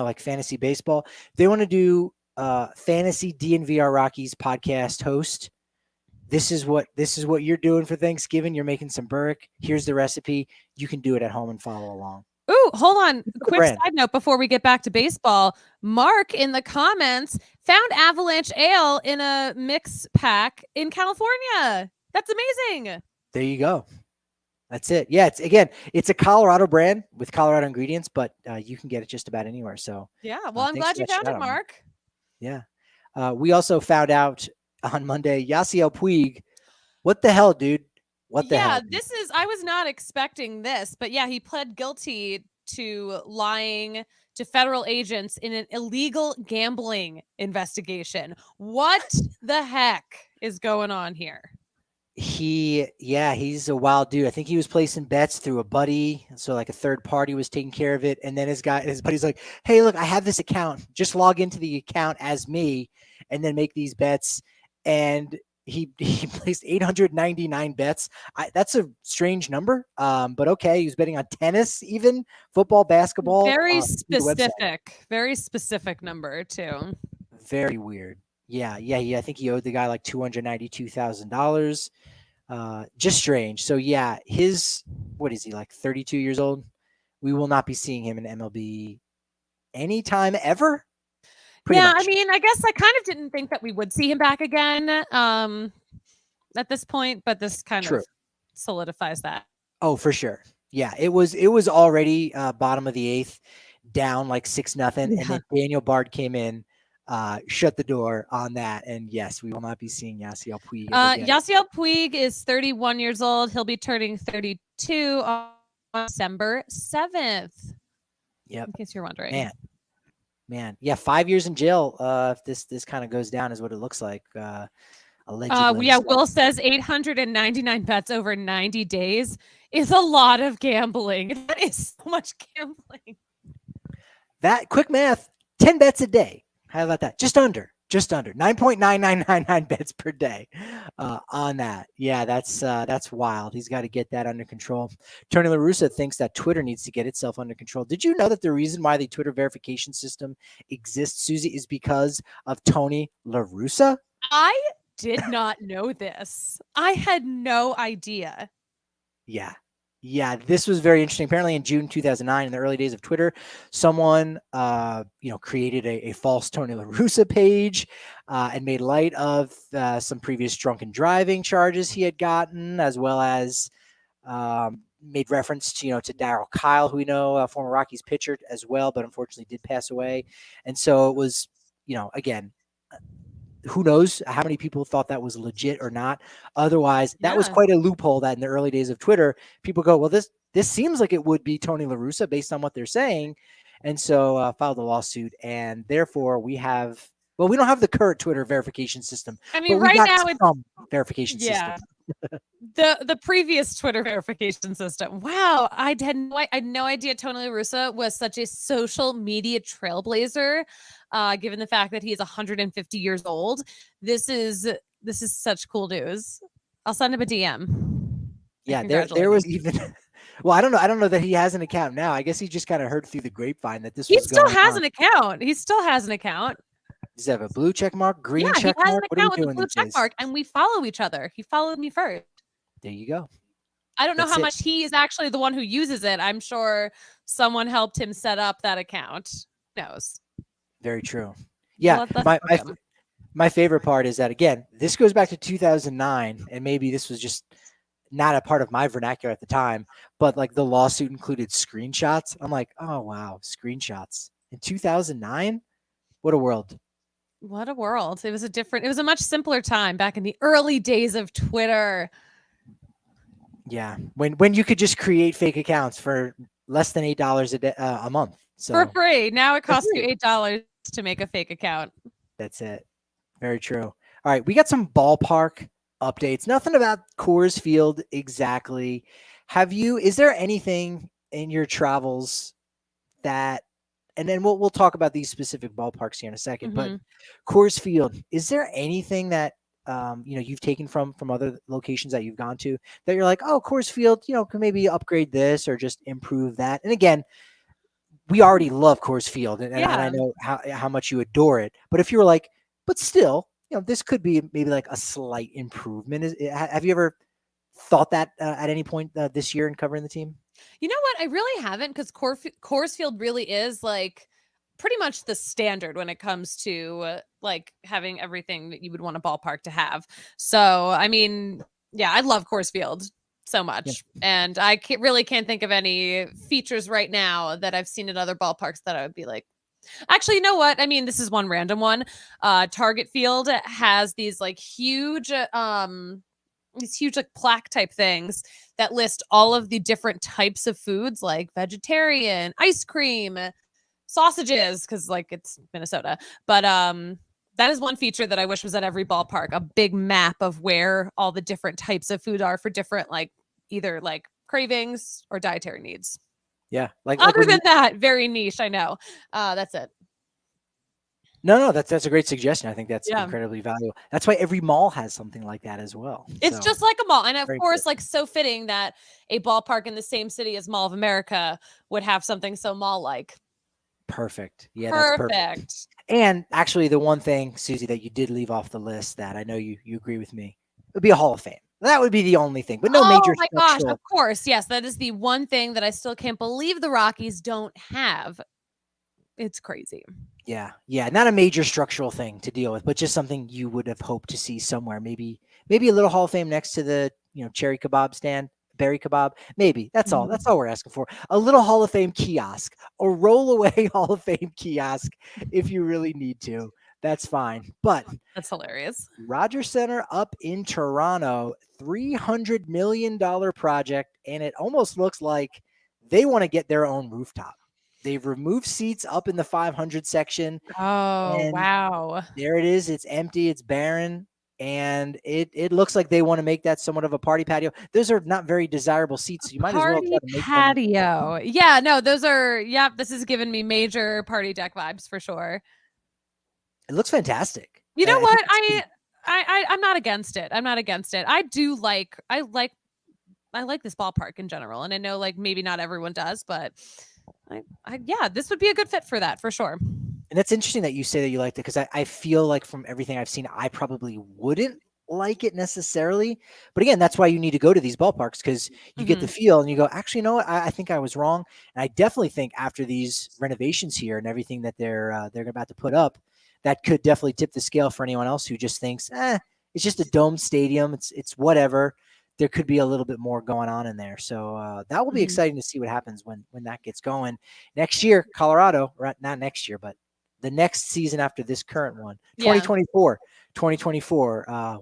like fantasy baseball, they want to do fantasy DNVR Rockies podcast host. This is what you're doing for Thanksgiving. You're making some burrick. Here's the recipe. You can do it at home and follow along. Ooh, hold on. Quick brand. side note before we get back to baseball. Mark in the comments found Avalanche Ale in a mix pack in California. That's amazing. There you go. That's it. Yeah, it's a Colorado brand with Colorado ingredients, but you can get it just about anywhere. So Yeah. Well, I'm glad you found it, Mark. Yeah. We also found out on Monday, Yasiel Puig. What the hell, dude? What the hell? Yeah, I was not expecting this, but yeah, he pled guilty to lying to federal agents in an illegal gambling investigation. What the heck is going on here? He's a wild dude. I think he was placing bets through a buddy. So like a third party was taking care of it. And then his buddy's like, hey, look, I have this account. Just log into the account as me and then make these bets. And he placed 899 bets. That's a strange number. But okay. He was betting on tennis, even football, basketball. Very specific number too. Very weird. Yeah. I think he owed the guy like $292,000. Just strange. So yeah, what is he, like 32 years old? We will not be seeing him in MLB anytime ever. Pretty much. I mean, I guess I kind of didn't think that we would see him back again. at this point, but this kind True. of solidifies that. Oh, for sure. Yeah, it was already bottom of the eighth, down like 6-0, and Yeah. then Daniel Bard came in, shut the door on that, and yes, we will not be seeing Yasiel Puig ever again. Yasiel Puig is 31 years old. He'll be turning 32 on December 7th. Yep. In case you're wondering. Man. Yeah, 5 years in jail if this kind of goes down is what it looks like. Allegedly. Yeah, Will says 899 bets over 90 days is a lot of gambling. That is so much gambling. That quick math, 10 bets a day. How about that? Just under 9.9999 bets per day on that. Yeah, that's wild. He's got to get that under control. Tony La Russa thinks that Twitter needs to get itself under control. Did you know that the reason why the Twitter verification system exists, Susie, is because of Tony La Russa? I did not know this. I had no idea. Yeah, this was very interesting. Apparently in June 2009, in the early days of Twitter, someone, created a false Tony La Russa page and made light of some previous drunken driving charges he had gotten, as well as made reference to, to Darryl Kyle, who we know, former Rockies pitcher as well, but unfortunately did pass away. And so it was, again, who knows how many people thought that was legit or not. Otherwise, that was quite a loophole that in the early days of Twitter, people go, well, this seems like it would be Tony La Russa based on what they're saying. And so filed a lawsuit. And therefore we don't have the current Twitter verification system. I mean, right now it's some verification system. The previous Twitter verification system. Wow, I had no idea Tony La Russa was such a social media trailblazer. Given the fact that he is 150 years old, this is such cool news. I'll send him a DM. Yeah, there was even. Well, I don't know that he has an account now. I guess he just kind of heard through the grapevine that this. He still has an account. He still has an account. Does he have a blue check mark, green check mark? He has an account with a blue check mark, and we follow each other. He followed me first. There you go. I don't know how much he is actually the one who uses it. I'm sure someone helped him set up that account. Who knows? Very true. Yeah, my favorite part is that, again, this goes back to 2009, and maybe this was just not a part of my vernacular at the time, but like the lawsuit included screenshots. I'm like, oh wow, screenshots in 2009. What a world. What a world. It was a much simpler time back in the early days of Twitter. Yeah, when you could just create fake accounts for less than $8 a month. So for free. Now it costs you $8 to make a fake account. That's it. Very true. All right, we got some ballpark updates. Nothing about Coors Field exactly. Is there anything in your travels that, and then we'll talk about these specific ballparks here in a second, but Coors Field, is there anything that you've taken from other locations that you've gone to that you're like, oh, Coors Field, can maybe upgrade this or just improve that? And again, we already love Coors Field, and I know how much you adore it. But if you were like, but still, this could be maybe like a slight improvement. Have you ever thought that at any point this year in covering the team? You know what? I really haven't, because Coors Field really is like pretty much the standard when it comes to like having everything that you would want a ballpark to have. So, I mean, yeah, I love Coors Field so much. And I really can't think of any features right now that I've seen at other ballparks that I would be like, actually, you know what? I mean, this is one random one. Target Field has these like huge like plaque type things that list all of the different types of foods, like vegetarian, ice cream, sausages, because like it's Minnesota. But that is one feature that I wish was at every ballpark, a big map of where all the different types of food are for different, like either like cravings or dietary needs. Yeah. Other than that, very niche. I know. That's it. No, that's a great suggestion. I think that's incredibly valuable. That's why every mall has something like that as well. It's just like a mall. And of course, like so fitting that a ballpark in the same city as Mall of America would have something so mall-like. Perfect. Yeah, that's perfect. And actually, the one thing, Susie, that you did leave off the list that I know you agree with me, would be a Hall of Fame. That would be the only thing, but no major. Oh my gosh, of course. Yes, that is the one thing that I still can't believe the Rockies don't have. It's crazy. Yeah. Not a major structural thing to deal with, but just something you would have hoped to see somewhere. Maybe maybe a little Hall of Fame next to the, cherry kebab stand, berry kebab. Maybe that's all. That's all we're asking for. A little Hall of Fame kiosk, a rollaway Hall of Fame kiosk, if you really need to. That's fine. But That's hilarious. Rogers Center up in Toronto, $300 million project, and it almost looks like they want to get their own rooftop. They've removed seats up in the 500 section, Oh, and wow. there it is. It's empty. It's barren. And it looks like they want to make that somewhat of a party patio. Those are not very desirable seats. So you might as well try Party to make them. patio. Yeah, no, those are, this is giving me major party deck vibes for sure. It looks fantastic. You know I what? think I'm not against it. I'm not against it. I like this ballpark in general. And I know like maybe not everyone does, but this would be a good fit for that for sure. And that's interesting that you say that you liked it, because I feel like from everything I've seen, I probably wouldn't like it necessarily. But again, that's why you need to go to these ballparks, because you get the feel and you go, actually, you know what? I think I was wrong. And I definitely think after these renovations here and everything that they're about to put up, that could definitely tip the scale for anyone else who just thinks, it's just a dome stadium. It's whatever. There could be a little bit more going on in there. So that will be exciting to see what happens when that gets going. Next year, Colorado, right? Not next year, but the next season after this current one, 2024,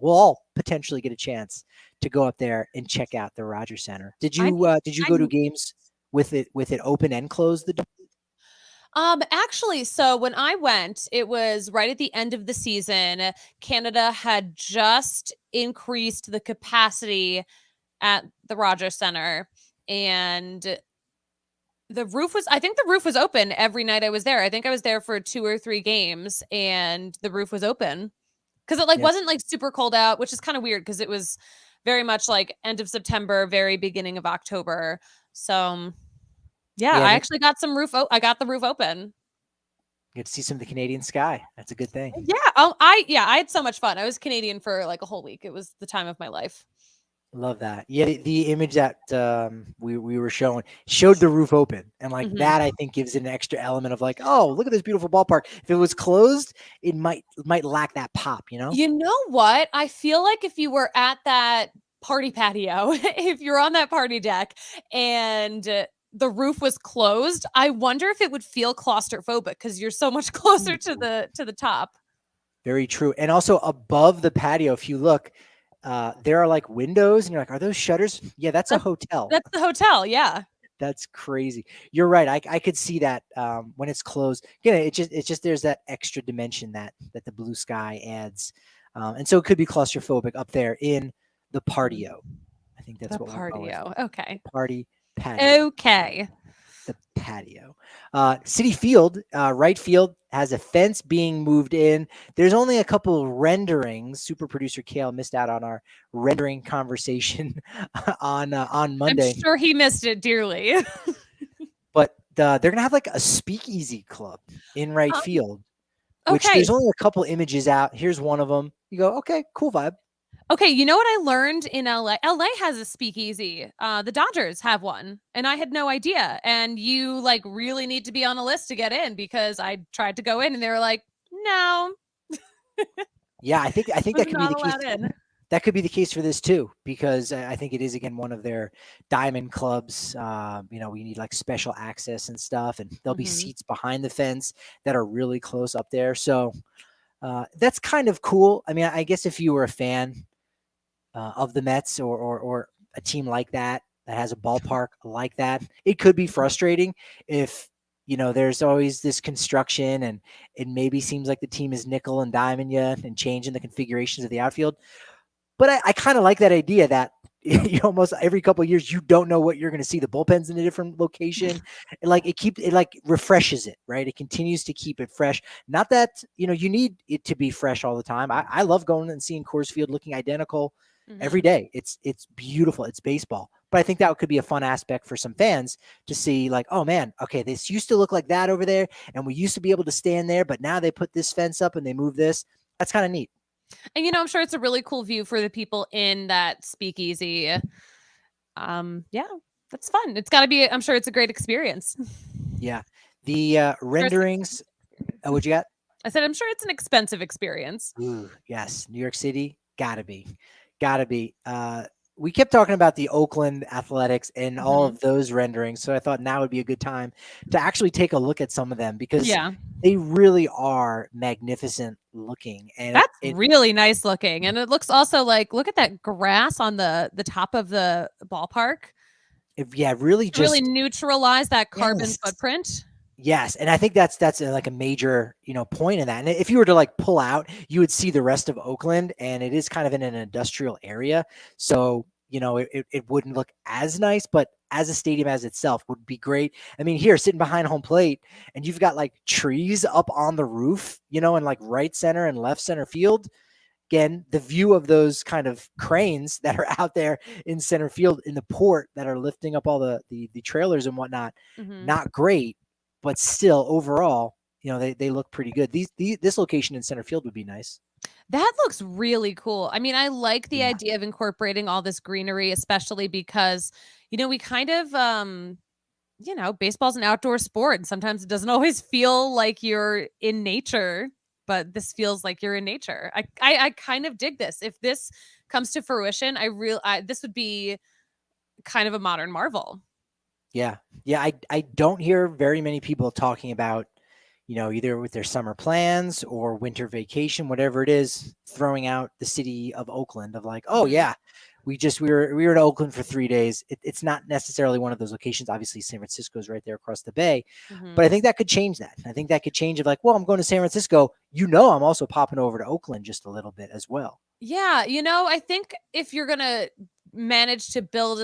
we'll all potentially get a chance to go up there and check out the Rogers Center. Did you go to games with it open and closed? Actually, so when I went, it was right at the end of the season. Canada had just increased the capacity at the Rogers Center, and I think the roof was open every night I was there. I think I was there for 2 or 3 games and the roof was open because it wasn't like super cold out, which is kind of weird because it was very much like end of September, very beginning of October. So I actually got I got the roof open. You get to see some of the Canadian sky. That's a good thing. Yeah. I had so much fun. I was Canadian for like a whole week. It was the time of my life. Love that. Yeah, the image that we were showed the roof open, and like that, I think gives it an extra element of like, oh, look at this beautiful ballpark. If it was closed, it might lack that pop, you know? You know what? I feel like if you were at that party patio, if you're on that party deck and the roof was closed, I wonder if it would feel claustrophobic because you're so much closer to the top. Very true. And also above the patio, if you look, there are like windows and you're like, are those shutters? Yeah, that's a hotel. That's the hotel. Yeah. That's crazy. You're right. I could see that when it's closed. Again, it's just there's that extra dimension that the blue sky adds. And so it could be claustrophobic up there in the patio. I think that's what we're calling it. Okay. Party patio. Okay. The patio. City Field, right field, has a fence being moved in. There's only a couple of renderings. Super producer Kale missed out on our rendering conversation on Monday. I'm sure he missed it dearly. But they're going to have like a speakeasy club in right field, which there's only a couple images out. Here's one of them. You go, okay, cool vibe. Okay, you know what I learned in LA? LA has a speakeasy. The Dodgers have one, and I had no idea. And you like really need to be on a list to get in because I tried to go in and they were like, no. Yeah, I think that could be the case. That could be the case for this too, because I think it is again one of their diamond clubs. We need like special access and stuff, and there'll be seats behind the fence that are really close up there. So that's kind of cool. I mean, I guess if you were a fan of the Mets or a team like that has a ballpark like that, it could be frustrating if there's always this construction and it maybe seems like the team is nickel and diming you and changing the configurations of the outfield. But I kind of like that idea that almost every couple of years you don't know what you're going to see. The bullpen's in a different location. It refreshes it, right? It continues to keep it fresh. Not that you need it to be fresh all the time. I love going and seeing Coors Field looking identical every day. It's beautiful. It's baseball. But I think that could be a fun aspect for some fans to see, like, oh man, okay, this used to look like that over there, and we used to be able to stand there, but now they put this fence up and they move this. That's kind of neat. And I'm sure it's a really cool view for the people in that speakeasy. Yeah, that's fun. It's got to be. I'm sure it's a great experience. Yeah, the renderings. Oh, what you got? I said I'm sure it's an expensive experience. Ooh, yes, New York City, gotta be. Gotta be. We kept talking about the Oakland Athletics and all Mhm. of those renderings, so I thought now would be a good time to actually take a look at some of them because Yeah. they really are magnificent looking, and That's it really nice looking. And it looks also like look at that grass on the top of the ballpark. yeah, really To really just neutralize that carbon yes. footprint. Yes, and I think that's like a major, point in that. And if you were to like pull out, you would see the rest of Oakland, and it is kind of in an industrial area, so it wouldn't look as nice, but as a stadium as itself would be great. I mean, here sitting behind home plate, and you've got like trees up on the roof, in like right center and left center field. Again, the view of those kind of cranes that are out there in center field in the port that are lifting up all the trailers and whatnot, Mhm. not great, but still overall, they look pretty good. This location in center field would be nice. That looks really cool. I mean, I like the Yeah. idea of incorporating all this greenery, especially because, we kind of, baseball's an outdoor sport, and sometimes it doesn't always feel like you're in nature, but this feels like you're in nature. I kind of dig this. If this comes to fruition, this would be kind of a modern marvel. Yeah. Yeah. I don't hear very many people talking about, either with their summer plans or winter vacation, whatever it is, throwing out the city of Oakland of like, oh Mhm. yeah, we were in Oakland for 3 days. It's not necessarily one of those locations. Obviously, San Francisco is right there across the bay, but Mhm. I think that could change that. I think that could change of like, well, I'm going to San Francisco. I'm also popping over to Oakland just a little bit as well. Yeah, I think if you're gonna manage to build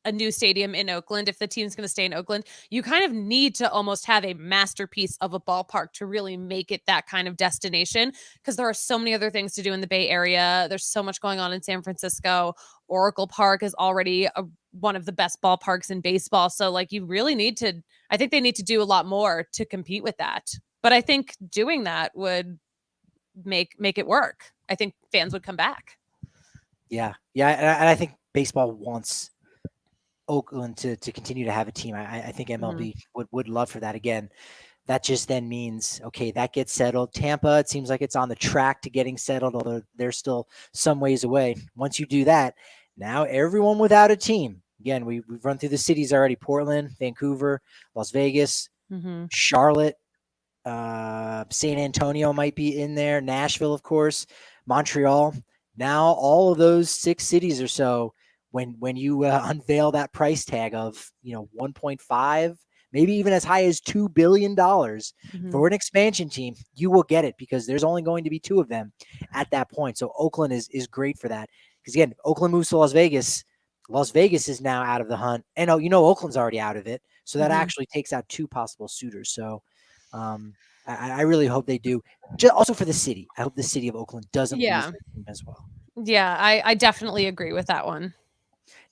a new stadium in Oakland, if the team's gonna stay in Oakland, you kind of need to almost have a masterpiece of a ballpark to really make it that kind of destination. Because there are so many other things to do in the Bay Area. There's so much going on in San Francisco. Oracle Park is already one of the best ballparks in baseball. So, like, you really need to. I think they need to do a lot more to compete with that. But I think doing that would make it work. I think fans would come back. Yeah, yeah, and I think baseball wants Oakland to continue to have a team. I think Mhm. MLB would love for that again. That just then means, okay, that gets settled. Tampa, it seems like it's on the track to getting settled, although they're still some ways away. Once you do that, now everyone without a team. Again, we've run through the cities already: Portland, Vancouver, Las Vegas, Mhm. Charlotte, San Antonio might be in there, Nashville, of course, Montreal. Now, all of those 6 cities or so, when you unveil that price tag of 1.5, maybe even as high as $2 billion Mhm. for an expansion team, you will get it because there's only going to be two of them at that point. So Oakland is great for that because again, Oakland moves to Las Vegas. Las Vegas is now out of the hunt, and Oakland's already out of it, so that Mhm. actually takes out two possible suitors. So um, I really hope they do. Also for the city, I hope the city of Oakland doesn't lose Yeah. their team as well. Yeah, I definitely agree with that one.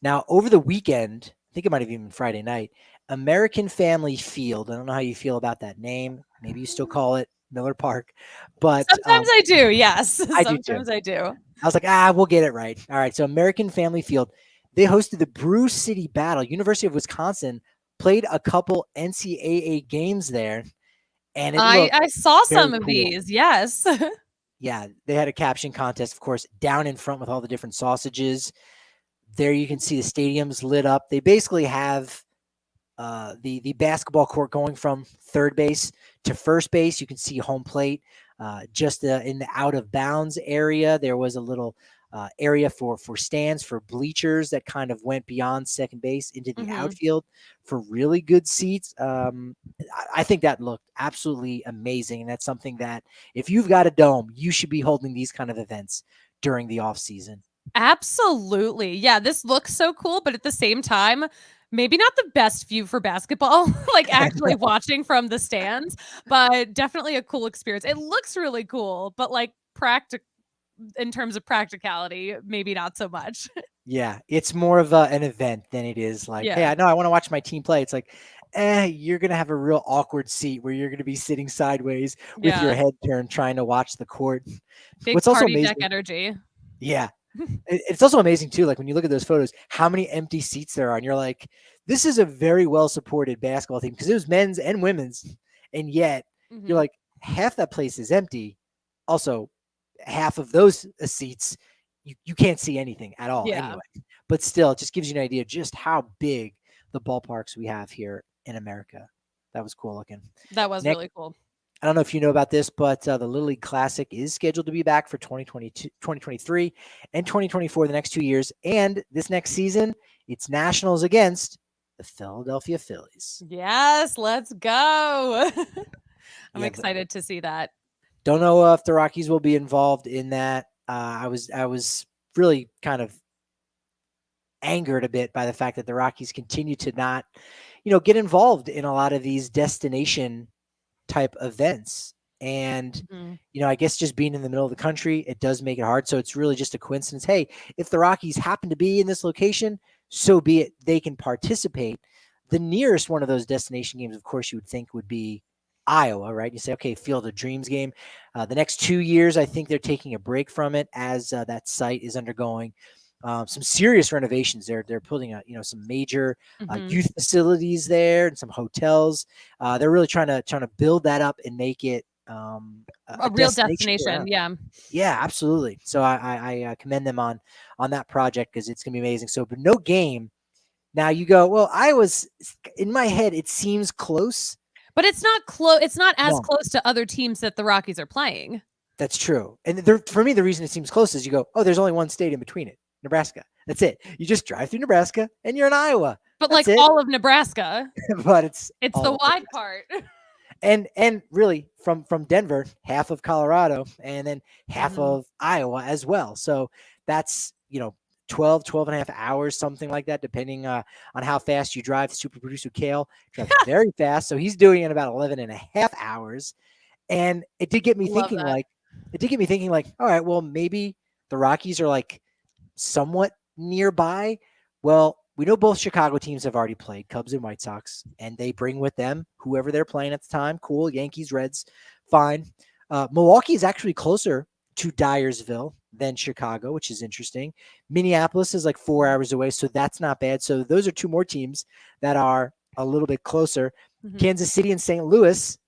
Now, over the weekend, I think it might have even been Friday night, American Family Field. I don't know how you feel about that name. Maybe you still call it Miller Park, but Sometimes I do, yes. I do too. Sometimes I do. I was like, we'll get it right. All right. So American Family Field, they hosted the Brew City Battle. University of Wisconsin played a couple NCAA games there, and it looked I saw very some of cool. these, yes. Yeah, they had a caption contest, of course, down in front with all the different sausages. There you can see the stadiums lit up. They basically have the basketball court going from third base to first base. You can see home plate. Just in the out of bounds area, there was a little area for stands for bleachers that kind of went beyond second base into the Mhm. outfield for really good seats. I think that looked absolutely amazing, and that's something that if you've got a dome, you should be holding these kind of events during the off season. Absolutely. Yeah, this looks so cool, but at the same time, maybe not the best view for basketball, like actually watching from the stands, but definitely a cool experience. It looks really cool, but like in terms of practicality, maybe not so much. Yeah, it's more of an event than it is like, hey, Yeah. I know I want to watch my team play. It's like, you're gonna have a real awkward seat where you're gonna be sitting sideways with your Yeah. head turned, trying to watch the court. Big What's also party deck amazing, energy. yeah, it's also amazing too. Like when you look at those photos, how many empty seats there are, and you're like, this is a very well supported basketball team because it was men's and women's, and yet you're Mhm. like, half that place is empty. Also, half of those seats you can't see anything at all Yeah, anyway. But still, it just gives you an idea just how big the ballparks we have here in America. That was cool looking. that was Next, really cool. I don't know if you know about this, but the Little League Classic is scheduled to be back for 2022, 2023, and 2024, the next 2 years. And this next season, it's Nationals against the Philadelphia Phillies. Yes, let's go. I'm Yeah, excited to see that. don't know if the Rockies will be involved in that. I was really kind of angered a bit by the fact that the Rockies continue to not, get involved in a lot of these destination type events. And, Mhm. I guess just being in the middle of the country, it does make it hard. So it's really just a coincidence. Hey, if the Rockies happen to be in this location, so be it. They can participate. The nearest one of those destination games, of course, you would think would be Iowa, right? You say, okay, Field of Dreams game. The next 2 years, I think they're taking a break from it as that site is undergoing some serious renovations. They're putting some major Mhm. youth facilities there and some hotels. They're really trying to build that up and make it a A real destination year destination. round. Yeah. Yeah, absolutely. So I commend them on that project because it's gonna be amazing. So, but no game. Now you go, well, I was in my head. It seems close. But it's not close. It's not as No, close to other teams that the Rockies are playing. that's true. And for me, the reason it seems close is you go, oh, there's only one state in between it, Nebraska. That's it. You just drive through Nebraska and you're in Iowa. But That's like it. all of Nebraska, But it's it's all the over the wide place. part. And really from Denver, half of Colorado, and then half Mhm. of Iowa as well. So that's 12 and a half hours, something like that, depending on how fast you drive. Super producer Kale drives very fast, so he's doing it in about 11 and a half hours. And it did get me Love thinking that. like, all right, well, maybe the Rockies are like somewhat nearby. Well, we know both Chicago teams have already played, Cubs and White Sox, and they bring with them whoever they're playing at the time. Cool. Yankees, Reds, fine. Milwaukee is actually closer to Dyersville than Chicago, which is interesting. Minneapolis is like 4 hours away, so that's not bad. So those are two more teams that are a little bit closer. Mhm. Kansas City and St. Louis,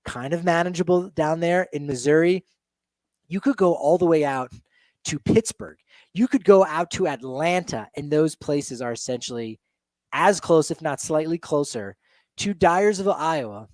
kind of manageable down there. In Missouri, you could go all the way out to Pittsburgh. You could go out to Atlanta, and those places are essentially as close, if not slightly closer, to Dyersville, Iowa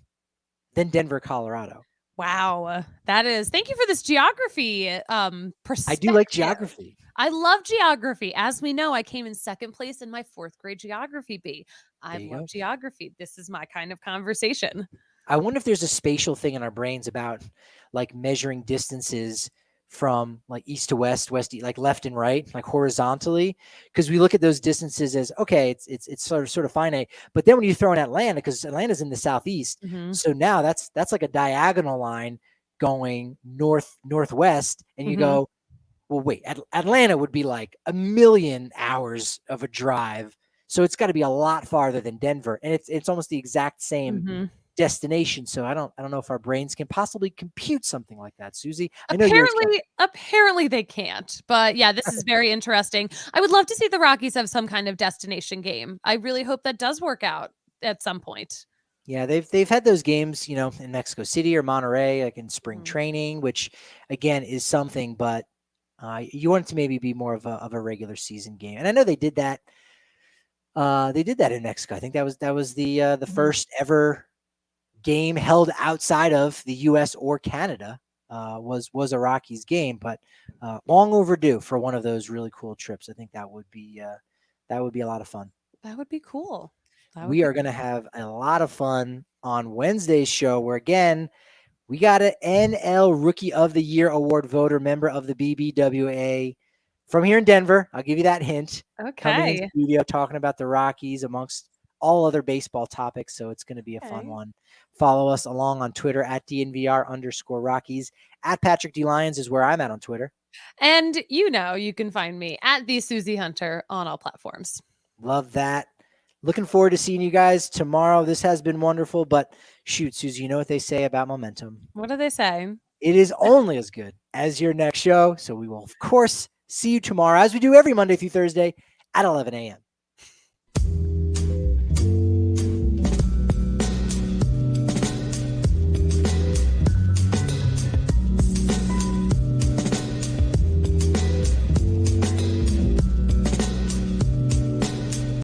than Denver, Colorado. Wow. That is, thank you for this geography I do like perspective. geography. I love geography. As we know, I came in second place in my fourth grade geography B. I There you love go. geography. This is my kind of conversation. I wonder if there's a spatial thing in our brains about like measuring distances from like east to west, west, like left and right, like horizontally, because we look at those distances as okay, it's sort of finite. But then when you throw in Atlanta, because Atlanta's in the southeast, Mhm. so now that's like a diagonal line going northwest, and you Mhm. go, well, wait, Atlanta would be like a million hours of a drive, so it's got to be a lot farther than Denver, and it's almost the exact same Mhm. destination. So I don't know if our brains can possibly compute something like that. Susie, I know yours can. Apparently they can't. But yeah, this is very interesting. I would love to see the Rockies have some kind of destination game. I really hope that does work out at some point. Yeah, they've had those games, in Mexico City or Monterey, like in spring Mhm. training, which again is something, but you want it to maybe be more of a regular season game. And I know they did that. They did that in Mexico. I think that was the Mhm. first ever game held outside of the U.S. or Canada. Was a Rockies game, but long overdue for one of those really cool trips. I think that would be a lot of fun. That would be cool. That would We be are going to have a lot of fun on Wednesday's show, where again we got an NL Rookie of the Year award voter, member of the BBWA from here in Denver. I'll give you that hint. Coming in okay. studio talking about the Rockies amongst all other baseball topics. So it's going to be a fun Okay. one. Follow us along on Twitter at DNVR_Rockies. At Patrick D. Lyons is where I'm at on Twitter. And you can find me at the Susie Hunter on all platforms. Love that. Looking forward to seeing you guys tomorrow. This has been wonderful, but shoot, Susie, you know what they say about momentum. What do they say? It is only as good as your next show. So we will, of course, see you tomorrow, as we do every Monday through Thursday at 11 a.m.